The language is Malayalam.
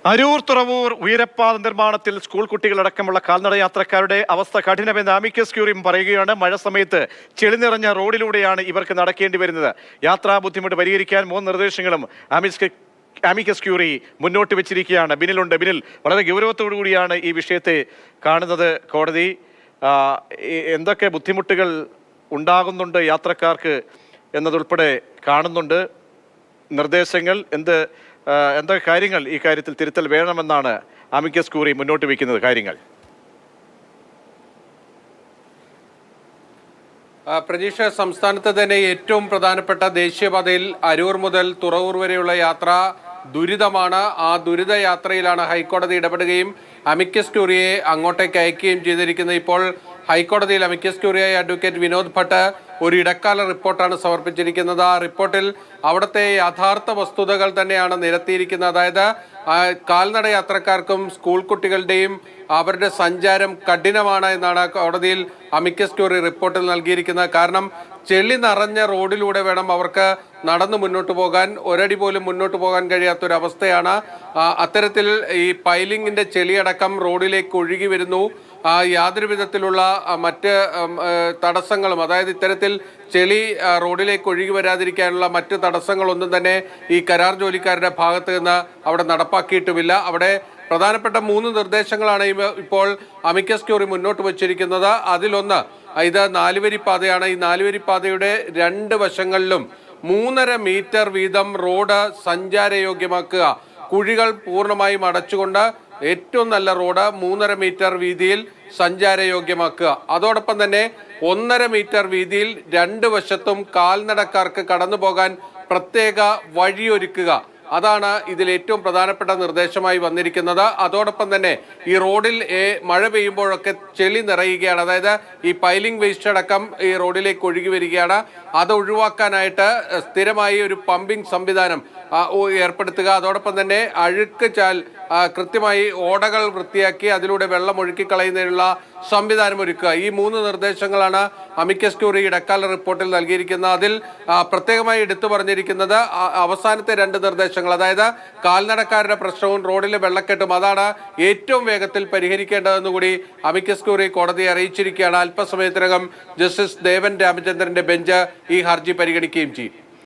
അരൂർ തുറവൂർ ഉയരപ്പാത നിർമ്മാണത്തിൽ സ്കൂൾ കുട്ടികളടക്കമുള്ള കാൽനട യാത്രക്കാരുടെ അവസ്ഥ കഠിനമെന്ന് അമിക്കസ് ക്യൂറിയും പറയുകയാണ്. മഴ സമയത്ത് ചെളി നിറഞ്ഞ റോഡിലൂടെയാണ് ഇവർക്ക് നടക്കേണ്ടി വരുന്നത്. യാത്രാ ബുദ്ധിമുട്ട് പരിഹരിക്കാൻ 3 നിർദ്ദേശങ്ങളും അമിക്കസ് ക്യൂറി മുന്നോട്ട് വെച്ചിരിക്കുകയാണ്. ബിനിലുണ്ട്. ബിനിൽ, വളരെ ഗൗരവത്തോടു കൂടിയാണ് ഈ വിഷയത്തെ കാണുന്നത്. കോടതി എന്തൊക്കെ ബുദ്ധിമുട്ടുകൾ ഉണ്ടാകുന്നുണ്ട് യാത്രക്കാർക്ക് എന്നതുൾപ്പെടെ കാണുന്നുണ്ട്. നിർദ്ദേശങ്ങൾ എന്തൊക്കെ കാര്യങ്ങൾ ഈ കാര്യത്തിൽ തിരുത്തൽ വേണമെന്നാണ് അമിക്കസ് ക്യൂറി മുന്നോട്ട് വയ്ക്കുന്നത് കാര്യങ്ങൾ? പ്രതീക്ഷ, സംസ്ഥാനത്ത് തന്നെ ഏറ്റവും പ്രധാനപ്പെട്ട ദേശീയപാതയിൽ അരൂർ മുതൽ തുറവൂർ വരെയുള്ള യാത്ര ദുരിതമാണ്. ആ ദുരിത യാത്രയിലാണ് ഹൈക്കോടതി ഇടപെടുകയും അമിക്കസ് ക്യൂറിയെ അങ്ങോട്ടേക്ക് അയക്കുകയും ചെയ്തിരിക്കുന്നത്. ഇപ്പോൾ ഹൈക്കോടതിയിൽ അമിക്കസ് ക്യൂറിയായ അഡ്വക്കേറ്റ് വിനോദ് ഭട്ട് ഒരു ഇടക്കാല റിപ്പോർട്ടാണ് സമർപ്പിച്ചിരിക്കുന്നത്. ആ റിപ്പോർട്ടിൽ അവിടുത്തെ യഥാർത്ഥ വസ്തുതകൾ തന്നെയാണ് നിരത്തിയിരിക്കുന്നത്. അതായത് കാൽനട യാത്രക്കാർക്കും സ്കൂൾ കുട്ടികളുടെയും അവരുടെ സഞ്ചാരം കഠിനമാണ് എന്നാണ് കോടതിയിൽ അമിക്കസ് ക്യൂറി റിപ്പോർട്ടിൽ നൽകിയിരിക്കുന്നത്. കാരണം ചെളി നിറഞ്ഞ റോഡിലൂടെ വേണം അവർക്ക് നടന്നു മുന്നോട്ട് പോകാൻ, ഒരടി പോലും മുന്നോട്ട് പോകാൻ കഴിയാത്തൊരവസ്ഥയാണ്. അത്തരത്തിൽ ഈ പൈലിങ്ങിന്റെ ചെളിയടക്കം റോഡിലേക്ക് ഒഴുകി വരുന്നു. യാതൊരു വിധത്തിലുള്ള മറ്റ് തടസ്സങ്ങളും, അതായത് ഇത്തരത്തിൽ ചെളി റോഡിലേക്ക് ഒഴുകി വരാതിരിക്കാനുള്ള മറ്റ് തടസ്സങ്ങളൊന്നും തന്നെ ഈ കരാർ ജോലിക്കാരുടെ ഭാഗത്ത് നിന്ന് അവിടെ നടപ്പാക്കിയിട്ടുമില്ല. അവിടെ പ്രധാനപ്പെട്ട 3 നിർദ്ദേശങ്ങളാണ് ഇപ്പോൾ അമിക്കസ് ക്യൂറി മുന്നോട്ട് വച്ചിരിക്കുന്നത്. അതിലൊന്ന്, ഇത് 4 വരി പാതയാണ്. ഈ 4 വരി പാതയുടെ 2 വശങ്ങളിലും 3.5 മീറ്റർ വീതം റോഡ് സഞ്ചാരയോഗ്യമാക്കുക. കുഴികൾ പൂർണ്ണമായും അടച്ചുകൊണ്ട് ഏറ്റവും നല്ല റോഡ് 3.5 മീറ്റർ വീതിയിൽ സഞ്ചാരയോഗ്യമാക്കുക. അതോടൊപ്പം തന്നെ 1.5 മീറ്റർ വീതിയിൽ 2 വശത്തും കാൽനടക്കാർക്ക് കടന്നു പോകാൻ പ്രത്യേക വഴിയൊരുക്കുക. അതാണ് ഇതിൽ ഏറ്റവും പ്രധാനപ്പെട്ട നിർദ്ദേശമായി വന്നിരിക്കുന്നത്. അതോടൊപ്പം തന്നെ ഈ റോഡിൽ മഴ പെയ്യുമ്പോഴൊക്കെ ചെളി നിറയുകയാണ്. അതായത് ഈ പൈലിംഗ് വേസ്റ്റ് അടക്കം ഈ റോഡിലേക്ക് ഒഴുകി വരികയാണ്. അത് ഒഴിവാക്കാനായിട്ട് സ്ഥിരമായി ഒരു പമ്പിംഗ് സംവിധാനം ഏർപ്പെടുത്തുക. അതോടൊപ്പം തന്നെ അഴുക്ക് ചാൽ കൃത്യമായി ഓടകൾ വൃത്തിയാക്കി അതിലൂടെ വെള്ളം ഒഴുക്കിക്കളയുന്നതിനുള്ള സംവിധാനം ഒരുക്കുക. ഈ 3 നിർദ്ദേശങ്ങളാണ് അമിക്കസ് ക്യൂറി ഇടക്കാല റിപ്പോർട്ടിൽ നൽകിയിരിക്കുന്നത്. അതിൽ പ്രത്യേകമായി എടുത്തു പറഞ്ഞിരിക്കുന്നത് അവസാനത്തെ 2 നിർദ്ദേശങ്ങൾ, അതായത് കാൽനടക്കാരുടെ പ്രശ്നവും റോഡിലെ വെള്ളക്കെട്ടും, അതാണ് ഏറ്റവും വേഗത്തിൽ പരിഹരിക്കേണ്ടതെന്ന് കൂടി അമിക്കസ് ക്യൂറി കോടതിയെ അറിയിച്ചിരിക്കുകയാണ്. അല്പസമയത്തിനകം ജസ്റ്റിസ് ദേവൻ രാമചന്ദ്രന്റെ ബെഞ്ച് ഈ ഹർജി പരിഗണിക്കുകയും ചെയ്യും.